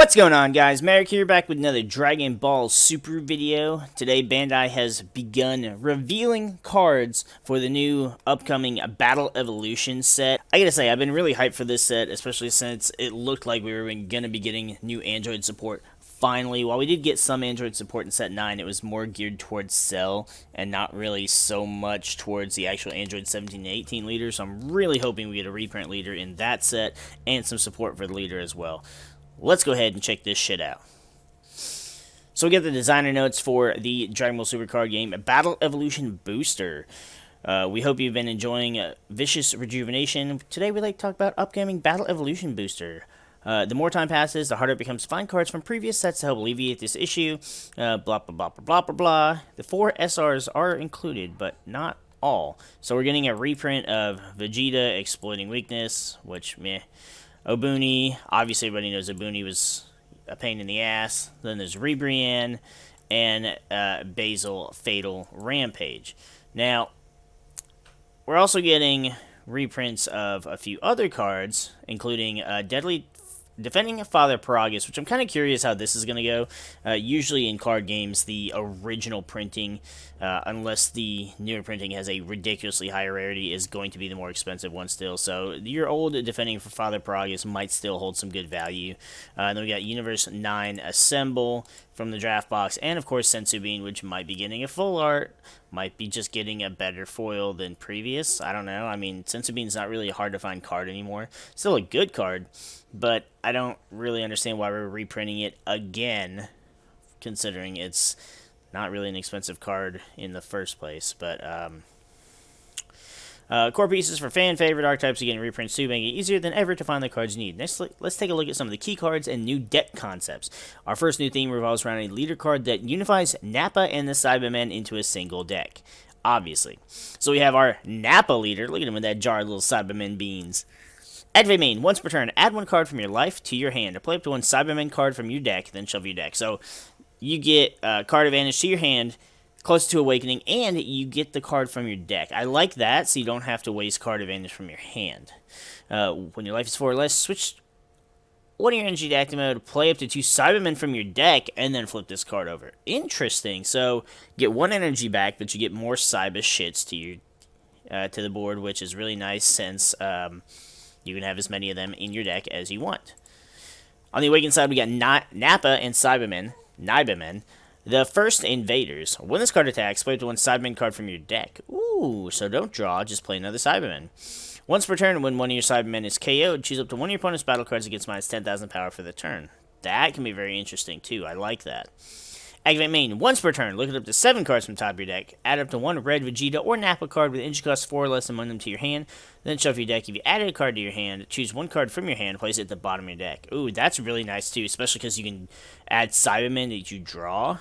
What's going on, guys? MariK here, back with another Dragon Ball Super video. Today, Bandai has begun revealing cards for the new upcoming Battle Evolution set. I gotta say, I've been really hyped for this set, especially since it looked like we were gonna be getting new Android support. Finally, while we did get some Android support in Set 9, it was more geared towards Cell and not really so much towards the actual Android 17 and 18 leader, so I'm really hoping we get a reprint leader in that set and some support for the leader as well. Let's go ahead and check this shit out. So we get the designer notes for the Dragon Ball Super card game Battle Evolution Booster. We hope you've been enjoying Vicious Rejuvenation. Today we'd like to talk about upcoming Battle Evolution Booster. The more time passes, the harder it becomes to find cards from previous sets to help alleviate this issue. Blah, blah, blah, blah, blah, blah, blah. The 4 SRs are included, but not all. So we're getting a reprint of Vegeta exploiting weakness, which, meh. Obuni, obviously everybody knows Obuni was a pain in the ass. Then there's Rebrian and Basil Fatal Rampage. Now, we're also getting reprints of a few other cards, including Defending Father Paragus, which I'm kind of curious how this is going to go. Usually in card games, the original printing, unless the newer printing has a ridiculously high rarity, is going to be the more expensive one still. So your old Defending for Father Paragus might still hold some good value. Then we got Universe 9 Assemble from the draft box, and of course Senzu Bean, which might be getting a full art, might be just getting a better foil than previous. I don't know. I mean, Senzu Bean's not really a hard to find card anymore. Still a good card, but I don't really understand why we're reprinting it again, considering it's not really an expensive card in the first place. But core pieces for fan favorite archetypes are getting reprints too, making it easier than ever to find the cards you need. Next, let's take a look at some of the key cards and new deck concepts. Our first new theme revolves around a leader card that unifies Nappa and the Cybermen into a single deck. Obviously. So we have our Nappa leader. Look at him with that jar of little Cybermen beans. Activate main. Once per turn, add one card from your life to your hand. Or play up to one Cybermen card from your deck, then shuffle your deck. So you get card advantage to your hand, close to Awakening, and you get the card from your deck. I like that, so you don't have to waste card advantage from your hand. When your life is 4 or less, switch one of your energy to active mode, play up to 2 Cybermen from your deck, and then flip this card over. Interesting. So, get 1 energy back, but you get more Cyber shits to your to the board, which is really nice since you can have as many of them in your deck as you want. On the Awakened side, we got Nappa and Cybermen, Nybermen. The first Invaders. When this card attacks, play up to 1 Cyberman card from your deck. Ooh, so don't draw, just play another Cyberman. Once per turn, when one of your Cybermen is KO'd, choose up to 1 of your opponent's battle cards that gets minus 10,000 power for the turn. That can be very interesting, too. I like that. Activate main. Once per turn, look at up to 7 cards from the top of your deck. Add up to 1 red Vegeta or Nappa card with energy cost 4 or less among them to your hand. Then shuffle your deck. If you added a card to your hand, choose 1 card from your hand, place it at the bottom of your deck. Ooh, that's really nice, too, especially because you can add Cybermen that you draw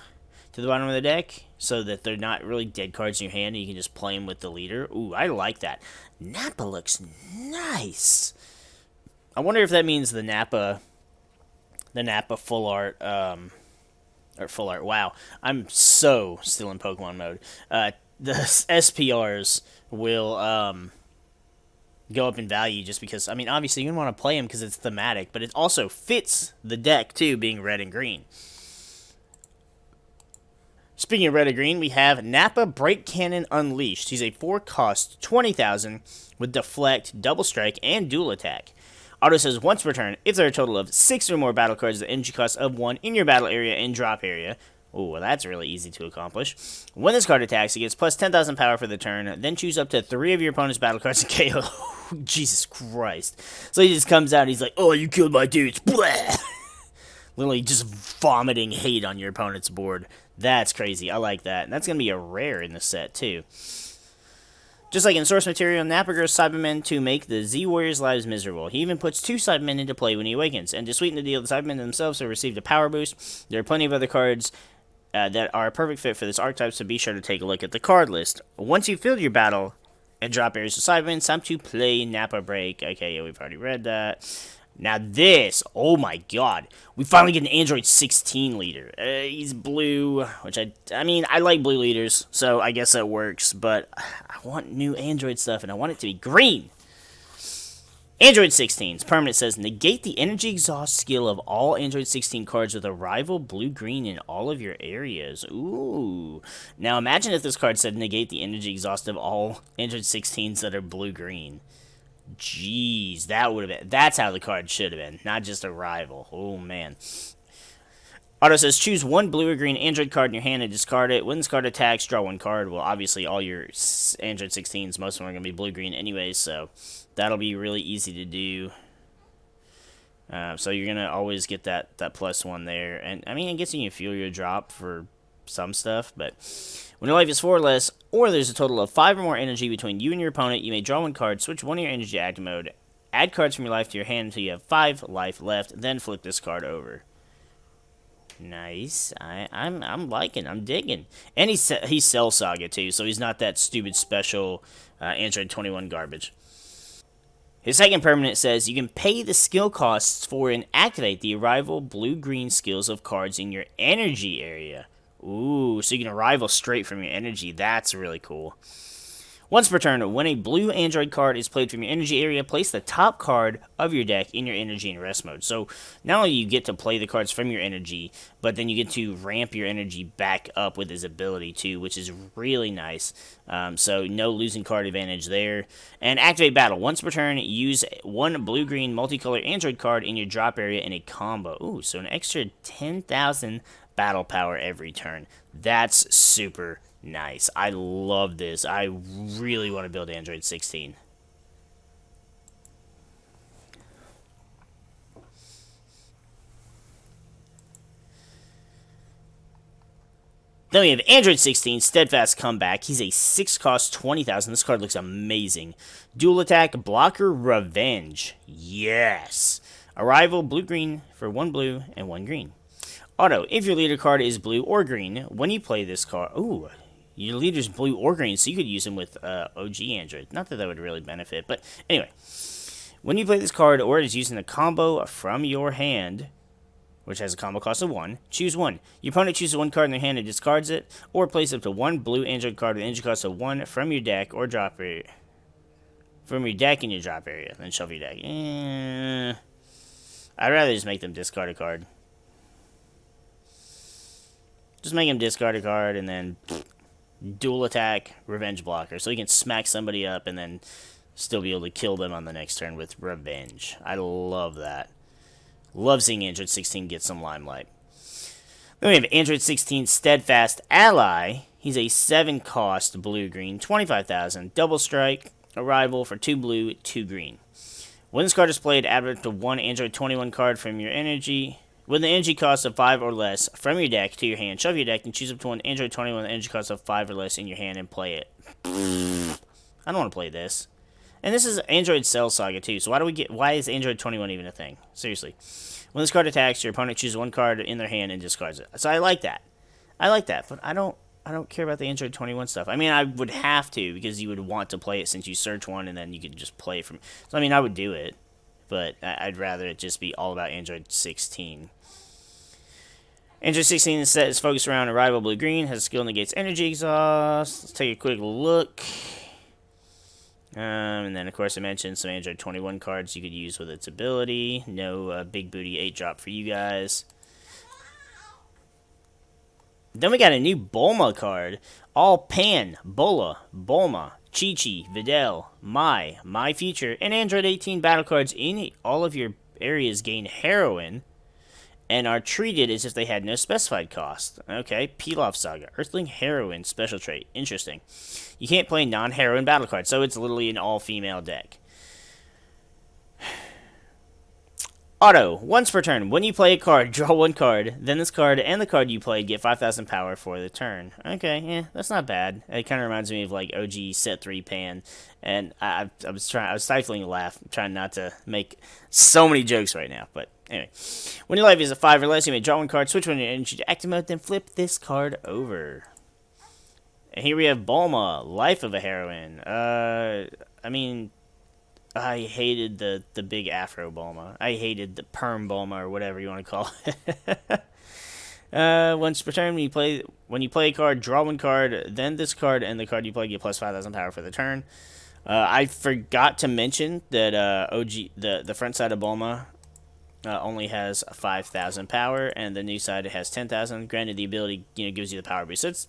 to the bottom of the deck, so that they're not really dead cards in your hand, and you can just play them with the leader. Ooh, I like that. Nappa looks nice. I wonder if that means the Nappa full art, or full art. Wow, I'm so still in Pokemon mode. The SPRs will go up in value just because, I mean, obviously you want to play them because it's thematic, but it also fits the deck too, being red and green. Speaking of red and green, we have Nappa Break Cannon Unleashed. He's a 4-cost, 20,000 with Deflect, Double Strike, and Dual Attack. Auto says once per turn, if there are a total of 6 or more battle cards with energy cost of 1 in your battle area and drop area. Ooh, well, that's really easy to accomplish. When this card attacks, it gets plus 10,000 power for the turn, then choose up to 3 of your opponent's battle cards and KO. Jesus Christ. So he just comes out and he's like, oh, you killed my dudes. Blah! Literally just vomiting hate on your opponent's board. That's crazy. I like that. And that's going to be a rare in the set, too. Just like in source material, Nappa grows Cybermen to make the Z-Warriors' lives miserable. He even puts 2 Cybermen into play when he awakens. And to sweeten the deal, the Cybermen themselves have received a power boost. There are plenty of other cards that are a perfect fit for this archetype, so be sure to take a look at the card list. Once you've filled your battle and drop areas of Cybermen, it's time to play Nappa Break. Okay, yeah, we've already read that. Now this, oh my god, we finally get an Android 16 leader. He's blue, which I mean, I like blue leaders, so I guess that works, but I want new Android stuff, and I want it to be green. Android 16's permanent says negate the energy exhaust skill of all Android 16 cards with a rival blue-green in all of your areas. Ooh. Now imagine if this card said negate the energy exhaust of all Android 16s that are blue-green. Jeez, that would have been. That's how the card should have been, not just a rival. Oh man. Auto says choose one blue or green Android card in your hand and discard it. When this card attacks, draw one card. Well, obviously, all your Android 16s, most of them are going to be blue-green anyways, so that'll be really easy to do. So you're going to always get that +1 there. And, I mean, it gets you a fuel your drop for some stuff, but when your life is 4 or less, or there's a total of 5 or more energy between you and your opponent, you may draw one card, switch one of your energy to active mode, add cards from your life to your hand until you have 5 life left, then flip this card over. Nice. I'm liking. I'm digging. And he's Cell Saga too, so he's not that stupid special Android 21 garbage. His second permanent says you can pay the skill costs for and activate the arrival blue-green skills of cards in your energy area. Ooh, so you can arrival straight from your energy. That's really cool. Once per turn, when a blue Android card is played from your energy area, place the top card of your deck in your energy and rest mode. So not only you get to play the cards from your energy, but then you get to ramp your energy back up with his ability too, which is really nice. So no losing card advantage there. And activate battle. Once per turn, use one blue-green multicolor Android card in your drop area in a combo. Ooh, so an extra 10,000 battle power every turn. That's super nice. I love this. I really want to build Android 16. Then we have Android 16, Steadfast Comeback. He's a 6 cost, 20,000. This card looks amazing. Dual attack, blocker, revenge. Yes. Arrival, blue-green for 1 blue and 1 green. Auto, if your leader card is blue or green, when you play this card... Ooh, your leader's blue or green, so you could use him with OG Android. Not that would really benefit, but anyway. When you play this card, or it is using a combo from your hand, which has a combo cost of 1, choose 1. Your opponent chooses 1 card in their hand and discards it, or place up to 1 blue Android card with an energy cost of 1 from your deck or drop area. From your deck in your drop area, then shuffle your deck. I'd rather just make them discard a card. Just make him discard a card and then dual attack, revenge blocker. So he can smack somebody up and then still be able to kill them on the next turn with revenge. I love that. Love seeing Android 16 get some limelight. Then we have Android 16 Steadfast Ally. He's a 7 cost blue-green, 25,000. Double strike, arrival for 2 blue, 2 green. When this card is played, add up to 1 Android 21 card from your energy. With an energy cost of 5 or less from your deck to your hand, shuffle your deck and choose up to 1 Android 21 with an energy cost of 5 or less in your hand and play it. I don't want to play this. And this is Android Cell Saga too, so why is Android 21 even a thing? Seriously. When this card attacks, your opponent chooses 1 card in their hand and discards it. So I like that. But I don't care about the Android 21 stuff. I mean, I would have to, because you would want to play it since you search one and then you could just play it from... So I mean, I would do it, but I'd rather it just be all about Android 16. Android 16 is focused around Arrival Blue-Green, has a skill negates energy exhaust. Let's take a quick look. And then, of course, I mentioned some Android 21 cards you could use with its ability. No big booty 8-drop for you guys. Then we got a new Bulma card. All Pan, Bola, Bulma, Chi-Chi, Videl, My Future, and Android 18 battle cards in all of your areas gain Heroine and are treated as if they had no specified cost. Okay, Pilaf Saga, Earthling Heroine special trait. Interesting. You can't play non-heroine battle cards, so it's literally an all-female deck. Auto, once per turn. When you play a card, draw 1 card. Then this card and the card you played get 5,000 power for the turn. Okay, yeah, that's not bad. It kind of reminds me of like OG Set 3 Pan. And I was stifling a laugh, trying not to make so many jokes right now. But anyway, when your life is a 5 or less, you may draw 1 card, switch one in your energy to active mode, then flip this card over. And here we have Bulma, Life of a Heroine. I mean, I hated the big Afro Bulma. I hated the Perm Bulma, or whatever you want to call it. Once per turn, when you play a card, draw 1 card, then this card and the card you play get plus 5,000 power for the turn. I forgot to mention that OG the front side of Bulma only has 5,000 power, and the new side has 10,000. Granted, the ability gives you the power boost, so it's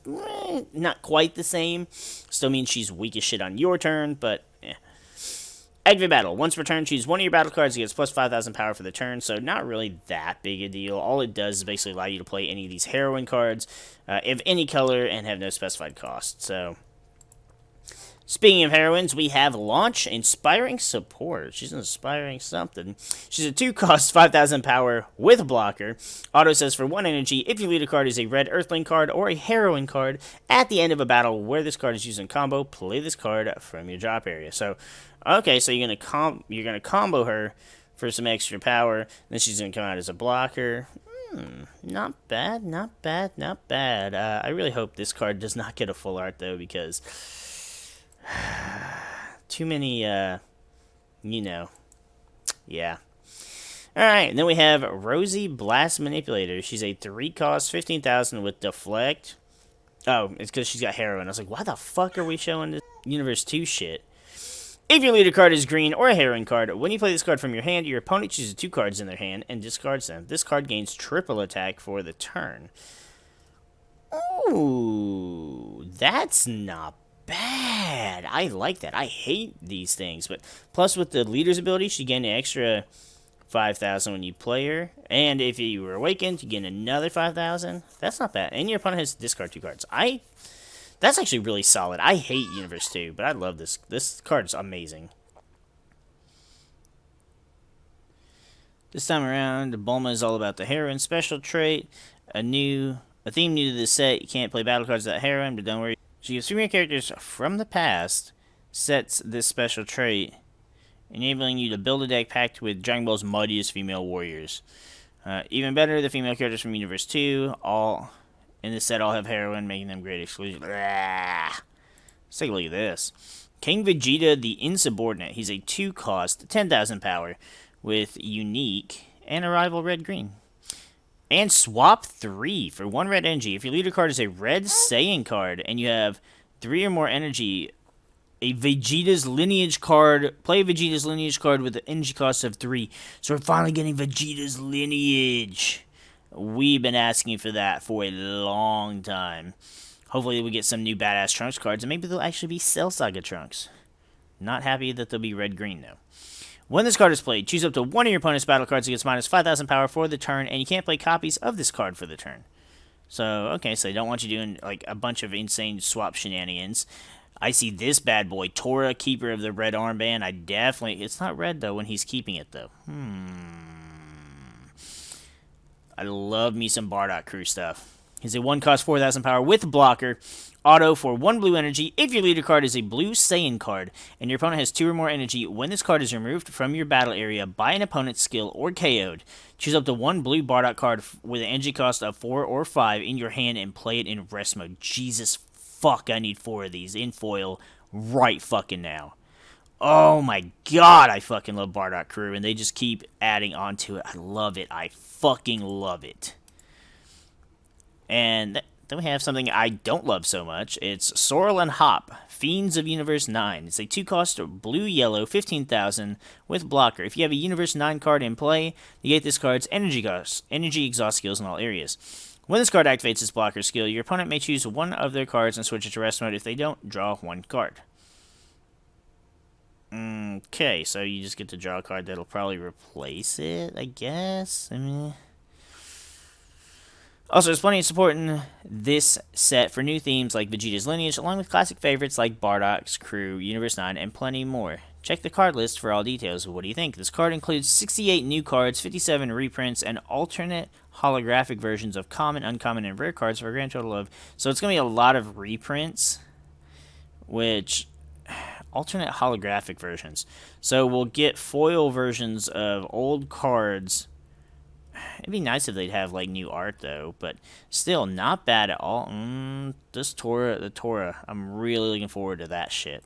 not quite the same. Still means she's weak as shit on your turn, but yeah. Activate battle. Once per turn, choose one of your battle cards. It gets plus 5,000 power for the turn, so not really that big a deal. All it does is basically allow you to play any of these heroine cards of any color and have no specified cost. So, speaking of heroines, we have Launch, Inspiring Support. She's inspiring something. She's a 2-cost, 5,000 power with blocker. Auto says for 1 energy, if your leader card is a red Earthling card or a heroine card, at the end of a battle where this card is used in combo, play this card from your drop area. So, okay, so you're gonna combo her for some extra power. Then she's gonna come out as a blocker. Not bad, not bad, not bad. I really hope this card does not get a full art though, because too many, yeah. Alright, and then we have Rosie Blast Manipulator. She's a 3-cost, 15,000 with Deflect. Oh, it's because she's got Heroine. I was like, why the fuck are we showing this Universe 2 shit? If your leader card is green or a heroine card, when you play this card from your hand, your opponent chooses 2 cards in their hand and discards them. This card gains triple attack for the turn. Ooh, that's not bad. I like that. I hate these things, but plus with the leader's ability, she gains an extra 5,000 when you play her, and if you were awakened, you get another 5,000. That's not bad. And your opponent has to discard 2 cards. That's actually really solid. I hate Universe 2, but I love this. This card is amazing. This time around, Bulma is all about the heroine special trait. A theme new to this set. You can't play battle cards without heroine, but don't worry. She gives 3 more characters from the past, sets this special trait, enabling you to build a deck packed with Dragon Ball's mightiest female warriors. Even better, the female characters from Universe 2, all in this set all have heroine, making them great exclusive. Let's take a look at this. King Vegeta the Insubordinate. He's a 2-cost, 10,000 power, with Unique and a rival red-green. And swap 3 for 1 red energy. If your leader card is a red Saiyan card and you have 3 or more energy, a Vegeta's Lineage card, play Vegeta's Lineage card with an energy cost of 3. So we're finally getting Vegeta's Lineage. We've been asking for that for a long time. Hopefully we get some new badass Trunks cards, and maybe they'll actually be Cell Saga Trunks. Not happy that they'll be red-green, though. When this card is played, choose up to 1 of your opponent's battle cards that gets minus 5,000 power for the turn, and you can't play copies of this card for the turn. So, okay, so they don't want you doing, like, a bunch of insane swap shenanigans. I see this bad boy, Tora, Keeper of the Red Armband. I definitely... It's not red, though, when he's keeping it, though. I love me some Bardock Crew stuff. He's a 1-cost 4,000 power with blocker. Auto for 1 blue energy. If your leader card is a blue Saiyan card, and your opponent has 2 or more energy, when this card is removed from your battle area by an opponent's skill or KO'd, choose up to 1 blue Bardock card with an energy cost of 4 or 5 in your hand and play it in rest mode. Jesus fuck, I need 4 of these in foil right fucking now. Oh my god, I fucking love Bardock Crew, and they just keep adding on to it. I love it. I fucking love it. And then we have something I don't love so much. It's Sorrel and Hop, Fiends of Universe 9. It's a 2-cost blue-yellow, 15,000 with blocker. If you have a Universe 9 card in play, negate this card's energy exhaust skills in all areas. When this card activates its blocker skill, your opponent may choose 1 of their cards and switch it to rest mode. If they don't, draw 1 card. Okay, so you just get to draw a card that'll probably replace it, I guess. I mean... Also, there's plenty of support in this set for new themes like Vegeta's Lineage, along with classic favorites like Bardock's Crew, Universe 9, and plenty more. Check the card list for all details. What do you think? This card includes 68 new cards, 57 reprints, and alternate holographic versions of common, uncommon, and rare cards for a grand total of... So it's going to be a lot of reprints, which... alternate holographic versions. So we'll get foil versions of old cards. It'd be nice if they'd have, like, new art, though, but still, not bad at all. The Tora, I'm really looking forward to that shit.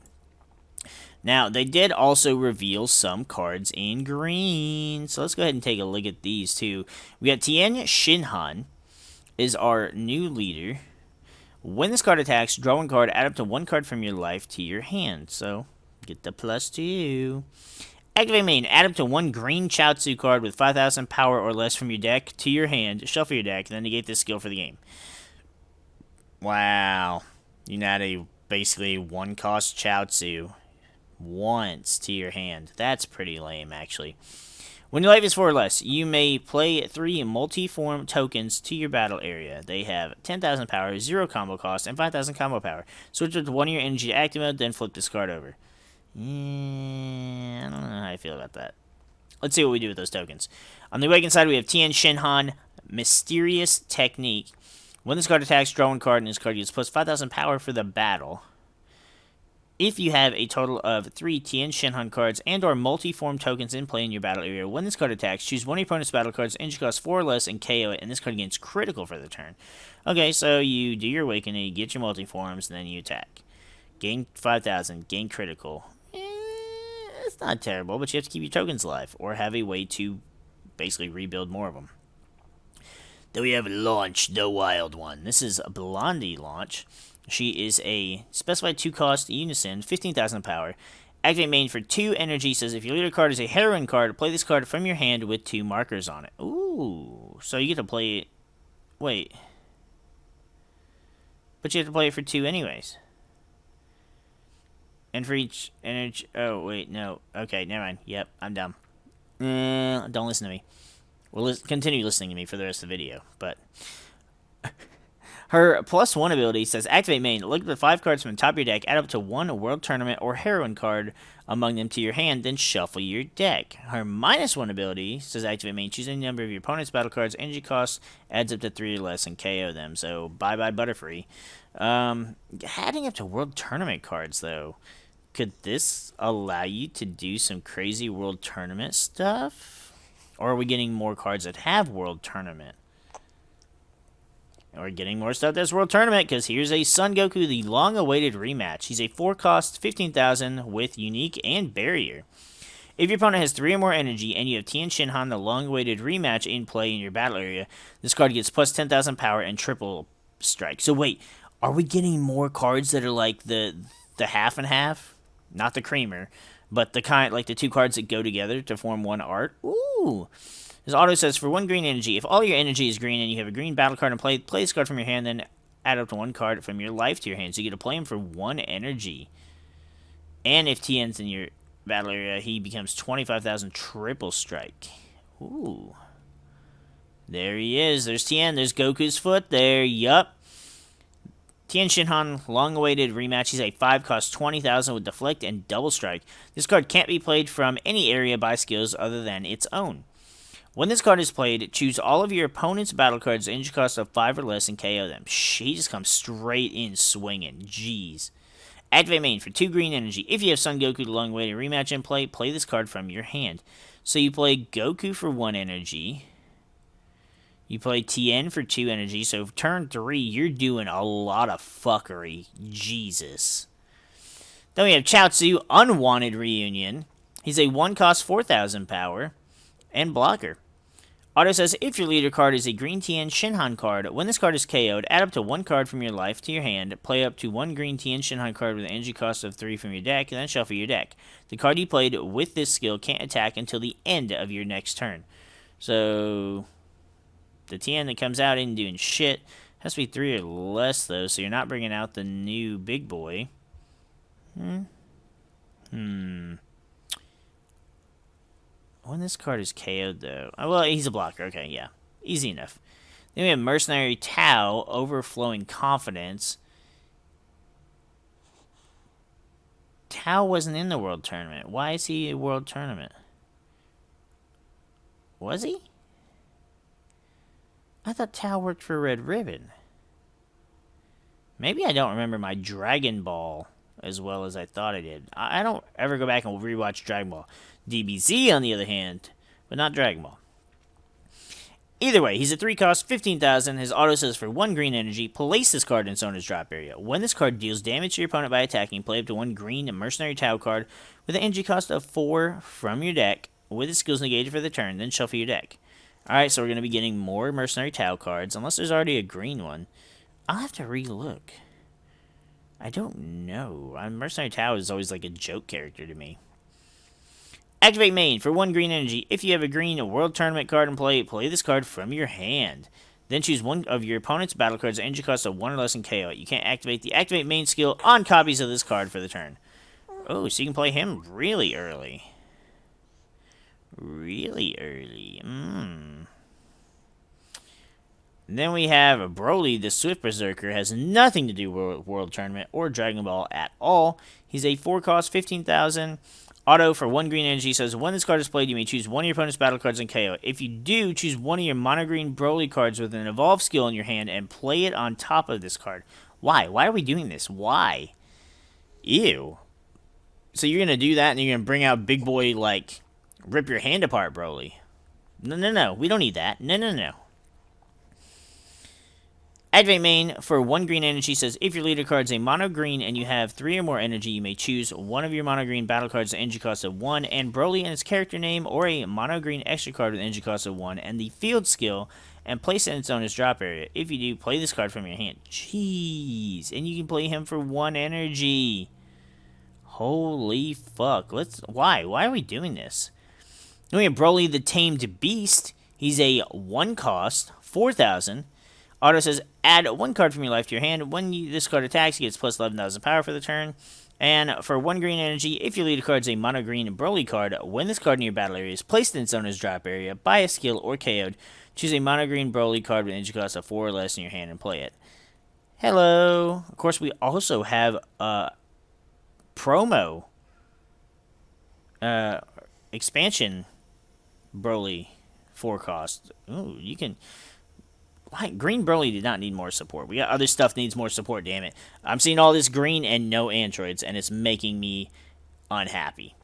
Now, they did also reveal some cards in green, so let's go ahead and take a look at these, too. We got Tien Shinhan is our new leader. When this card attacks, draw 1 card, add up to 1 card from your life to your hand, so Get the +2. Activate main. Add up to 1 green Chaozu card with 5,000 power or less from your deck to your hand. Shuffle your deck, then negate this skill for the game. Wow. You can add a basically 1-cost Chaozu once to your hand. That's pretty lame, actually. When your life is 4 or less, you may play 3 multi-form tokens to your battle area. They have 10,000 power, 0 combo cost, and 5,000 combo power. Switch with 1 of your energy to active mode, then flip this card over. Yeah, I don't know how I feel about that. Let's see what we do with those tokens. On the awakened side, we have Tien Shinhan, Mysterious Technique. When this card attacks, draw 1 card, and this card gets plus 5,000 power for the battle. If you have a total of 3 Tien Shinhan cards and or multi-form tokens in play in your battle area, when this card attacks, choose one of your opponent's battle cards, energy cost 4 or less, and KO it, and this card gains critical for the turn. Okay, so you do your awakening, you get your multi-forms, and then you attack. Gain 5,000, gain critical. It's not terrible, but you have to keep your tokens alive, or have a way to basically rebuild more of them. Then we have Launch, the Wild One. This is a Blondie Launch. She is a specified 2-cost Unison, 15,000 power. Activate main for 2 energy. Says if your leader card is a heroine card, play this card from your hand with 2 markers on it. Ooh, so you get to play it. Wait. But you have to play it for 2 anyways. And for each energy... Oh, wait, no. Okay, never mind. Yep, I'm dumb. Don't listen to me. Well, continue listening to me for the rest of the video, but... Her +1 ability says, activate main. Look at the 5 cards from the top of your deck, add up to 1 World Tournament or Heroine card among them to your hand, then shuffle your deck. Her -1 ability says, activate main. Choose any number of your opponent's battle cards. Energy cost adds up to 3 or less and KO them. So, bye-bye Butterfree. Adding up to World Tournament cards, though. Could this allow you to do some crazy World Tournament stuff? Or are we getting more cards that have World Tournament? Or getting more stuff that's World Tournament, because here's a Son Goku, the long-awaited rematch. He's a 4-cost, 15,000 with Unique and Barrier. If your opponent has 3 or more energy, and you have Tien Shinhan, the long-awaited rematch, in play in your battle area, this card gets plus 10,000 power and triple strike. So wait, are we getting more cards that are like the half and half? Not the creamer, but the kind, like the 2 cards that go together to form 1 art? Ooh! This auto says, for 1 green energy, if all your energy is green and you have a green battle card in play, play this card from your hand, then add up to 1 card from your life to your hand. So you get to play him for 1 energy. And if Tien's in your battle area, he becomes 25,000 triple strike. Ooh. There he is. There's Tien. There's Goku's foot there. Yup. Tien Shinhan, long-awaited rematch. He's a 5-cost, 20,000 with Deflect and Double Strike. This card can't be played from any area by skills other than its own. When this card is played, choose all of your opponent's battle cards, energy cost of 5 or less, and KO them. She just comes straight in swinging. Jeez. Activate main for 2 green energy. If you have Son Goku, the long-awaited rematch in play, play this card from your hand. So you play Goku for 1 energy. You play Tien for 2 energy. So turn 3, you're doing a lot of fuckery. Jesus. Then we have Chaozu, Unwanted Reunion. He's a 1-cost, 4,000 power and blocker. Auto says, if your leader card is a green Tien Shinhan card, when this card is KO'd, add up to 1 card from your life to your hand, play up to 1 green Tien Shinhan card with an energy cost of 3 from your deck, and then shuffle your deck. The card you played with this skill can't attack until the end of your next turn. So, the Tien that comes out isn't doing shit. Has to be 3 or less, though, so you're not bringing out the new big boy. When this card is KO'd, though... Oh, well, he's a blocker. Okay, yeah. Easy enough. Then we have Mercenary Tao, Overflowing Confidence. Tao wasn't in the World Tournament. Why is he a World Tournament? Was he? I thought Tao worked for Red Ribbon. Maybe I don't remember my Dragon Ball as well as I thought I did. I don't ever go back and rewatch Dragon Ball. DBZ, on the other hand, but not Dragon Ball. Either way, he's a 3-cost, 15,000. His auto says for 1 green energy, place this card in its owner's drop area. When this card deals damage to your opponent by attacking, play up to 1 green Mercenary Tao card with an energy cost of 4 from your deck, with its skills negated for the turn, then shuffle your deck. Alright, so we're going to be getting more Mercenary Tao cards, unless there's already a green one. I'll have to re-look. I don't know. Mercenary Tao is always like a joke character to me. Activate main for 1 green energy. If you have a green World Tournament card in play, play this card from your hand. Then choose one of your opponent's battle cards at energy cost of 1 or less and KO it. You can't activate the activate main skill on copies of this card for the turn. Oh, so you can play him really early. Really early. Then we have Broly, the Swift Berserker. Has nothing to do with World Tournament or Dragon Ball at all. He's a 4-cost, 15,000. Auto for 1 green energy says, when this card is played, you may choose one of your opponent's battle cards and KO it. If you do, choose one of your mono green Broly cards with an evolved skill in your hand and play it on top of this card. Why? Why are we doing this? Why? Ew. So you're going to do that and you're going to bring out big boy, like, rip your hand apart Broly. No. We don't need that. No. Activate main for 1 green energy says, if your leader card is a mono green and you have 3 or more energy, you may choose one of your mono green battle cards with energy cost of 1 and Broly and its character name, or a mono green extra card with energy cost of 1 and the field skill, and place it in its owner's drop area. If you do, play this card from your hand. Jeez. And you can play him for 1 energy. Holy fuck. Why? Why are we doing this? Then we have Broly the Tamed Beast. He's a 1-cost, 4,000. Auto says, add 1 card from your life to your hand. When this card attacks, he gets plus 11,000 power for the turn. And for 1 green energy, if your leader card is a mono green Broly card, when this card in your battle area is placed in its owner's drop area by a skill or KO'd, choose a mono green Broly card with energy cost of 4 or less in your hand and play it. Hello. Of course, we also have promo expansion Broly 4-cost. Ooh, you can... Why? Green Broly did not need more support. We got other stuff that needs more support, damn it. I'm seeing all this green and no androids, and it's making me unhappy.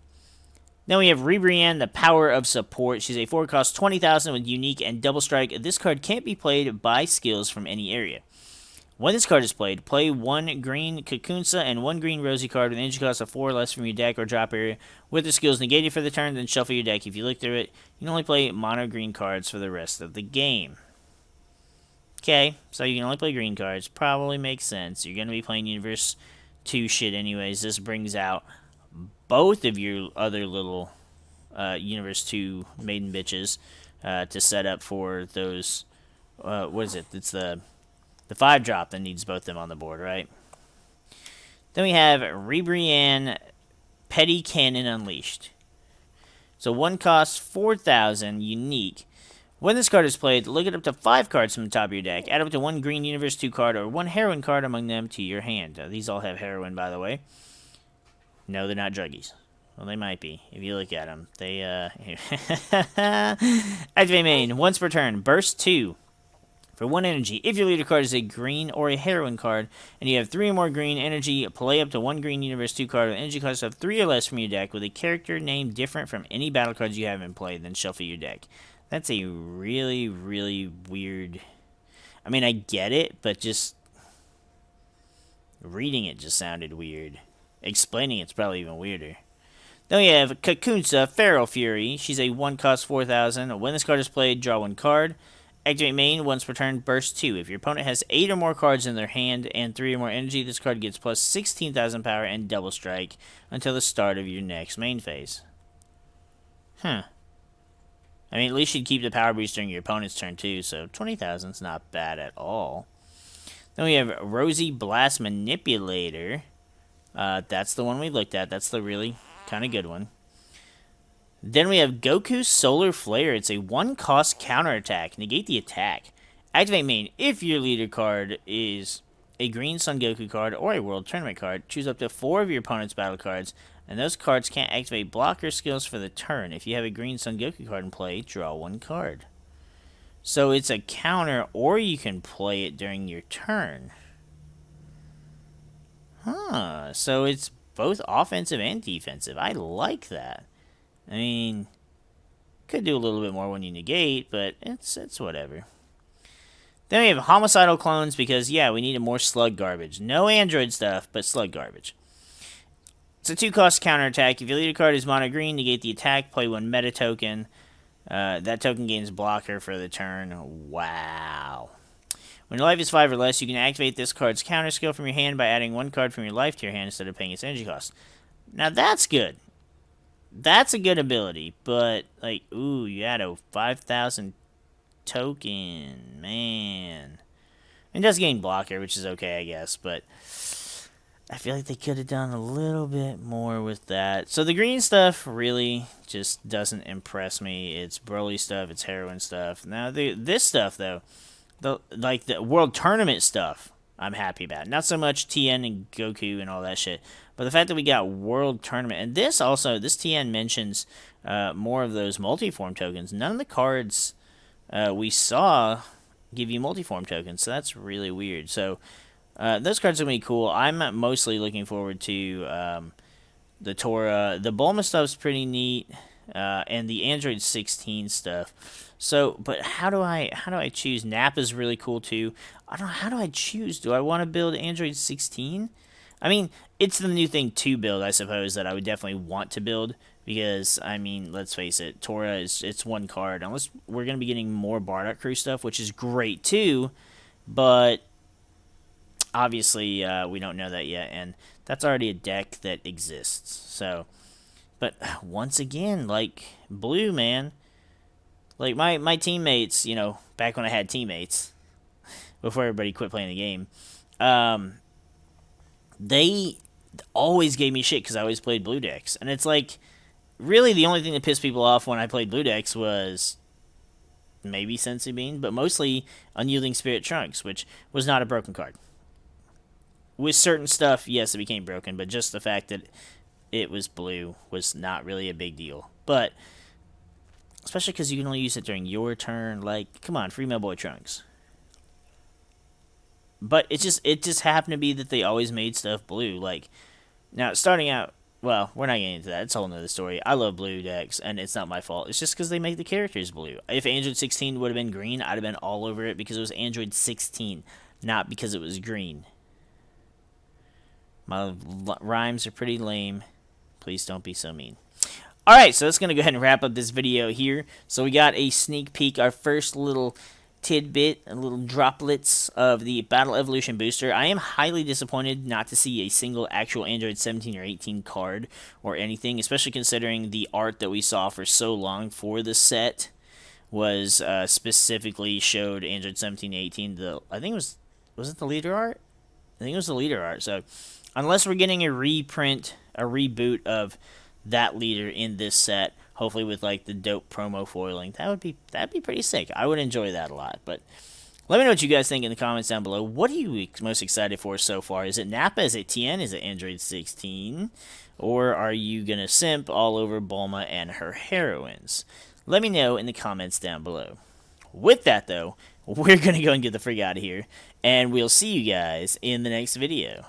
Then we have Ribrianne, the Power of Support. She's a 4-cost, 20,000 with unique and double strike. This card can't be played by skills from any area. When this card is played, play 1 green Kakunsa and 1 green Rosie card with energy cost of 4 or less from your deck or drop area. With the skills negated for the turn, then shuffle your deck. If you look through it, you can only play mono green cards for the rest of the game. Okay, so you can only play green cards. Probably makes sense. You're going to be playing Universe 2 shit anyways. This brings out both of your other little Universe 2 maiden bitches to set up for those... what is it? It's the 5-drop that needs both of them on the board, right? Then we have Ribrianne, Petty Cannon Unleashed. So 1 costs 4,000, unique. When this card is played, look at up to 5 cards from the top of your deck. Add up to 1 green Universe 2 card or 1 heroine card among them to your hand. These all have heroine, by the way. No, they're not druggies. Well, they might be. If you look at them. They, Activate main. Once per turn. Burst 2. For 1 energy. If your leader card is a green or a heroine card, and you have 3 or more green energy, play up to 1 green Universe 2 card with energy cost of 3 or less from your deck with a character name different from any battle cards you have in play, then shuffle your deck. That's a really, really weird... I mean, I get it, but just... reading it just sounded weird. Explaining it's probably even weirder. Then we have Kakunsa, Feral Fury. She's a 1-cost 4,000. When this card is played, draw 1 card. Activate main, once per turn, burst 2. If your opponent has 8 or more cards in their hand and 3 or more energy, this card gets plus 16,000 power and double strike until the start of your next main phase. Huh. I mean, at least you'd keep the power boost during your opponent's turn, too, so 20,000 is not bad at all. Then we have Rosie Blast Manipulator. That's the one we looked at. That's the really kind of good one. Then we have Goku Solar Flare. It's a 1-cost counterattack. Negate the attack. Activate main. If your leader card is a green Son Goku card or a World Tournament card, choose up to 4 of your opponent's battle cards, and those cards can't activate blocker skills for the turn. If you have a green Son Goku card in play, draw 1 card. So it's a counter, or you can play it during your turn. Huh. So it's both offensive and defensive. I like that. I mean, could do a little bit more when you negate, but it's whatever. Then we have Homicidal Clones because, yeah, we needed more slug garbage. No android stuff, but slug garbage. It's a 2-cost counterattack. If your leader card is mono green, negate the attack, play 1 meta token. That token gains blocker for the turn. Wow. When your life is 5 or less, you can activate this card's counter skill from your hand by adding 1 card from your life to your hand instead of paying its energy cost. Now that's good. That's a good ability, but, like, ooh, you add a 5,000 token. Man. It does gain blocker, which is okay, I guess, but I feel like they could have done a little bit more with that. So the green stuff really just doesn't impress me. It's Broly stuff, it's heroin stuff. Now, this stuff, though, the World Tournament stuff, I'm happy about. Not so much Tien and Goku and all that shit, but the fact that we got World Tournament. And this Tien mentions more of those multiform tokens. None of the cards we saw give you multiform tokens, so that's really weird. So those cards are going to be cool. I'm mostly looking forward to the Tora. The Bulma stuff's pretty neat, and the Android 16 stuff. So, but how do I choose? Nappa's really cool too. I don't know, how do I choose? Do I want to build Android 16? I mean, it's the new thing to build, I suppose, that I would definitely want to build. Because, I mean, let's face it, Tora it's 1 card. Unless we're going to be getting more Bardock Crew stuff, which is great too. But obviously, we don't know that yet, and that's already a deck that exists. So, but once again, like, blue, man. Like, my teammates, you know, back when I had teammates, before everybody quit playing the game, they always gave me shit because I always played blue decks. And it's like, really the only thing that pissed people off when I played blue decks was maybe Senzu Bean, but mostly Unyielding Spirit Trunks, which was not a broken card. With certain stuff, yes, it became broken, but just the fact that it was blue was not really a big deal. But especially because you can only use it during your turn. Like, come on, free my boy Trunks. But it just happened to be that they always made stuff blue. Like, now starting out, well, we're not getting into that. It's a whole nother story. I love blue decks, and it's not my fault. It's just because they make the characters blue. If Android 16 would have been green, I'd have been all over it because it was Android 16, not because it was green. My rhymes are pretty lame. Please don't be so mean. Alright, so that's going to go ahead and wrap up this video here. So we got a sneak peek, our first little tidbit, little droplets of the Battle Evolution booster. I am highly disappointed not to see a single actual Android 17 or 18 card or anything, especially considering the art that we saw for so long for the set was specifically showed Android 17 and 18. I think it was it the leader art? I think it was the leader art. So unless we're getting a reprint, a reboot of that leader in this set, hopefully with like the dope promo foiling, that'd be pretty sick. I would enjoy that a lot. But let me know what you guys think in the comments down below. What are you most excited for so far? Is it Nappa? Is it Tien? Is it Android 16? Or are you gonna simp all over Bulma and her heroines? Let me know in the comments down below. With that though, we're gonna go and get the freak out of here, and we'll see you guys in the next video.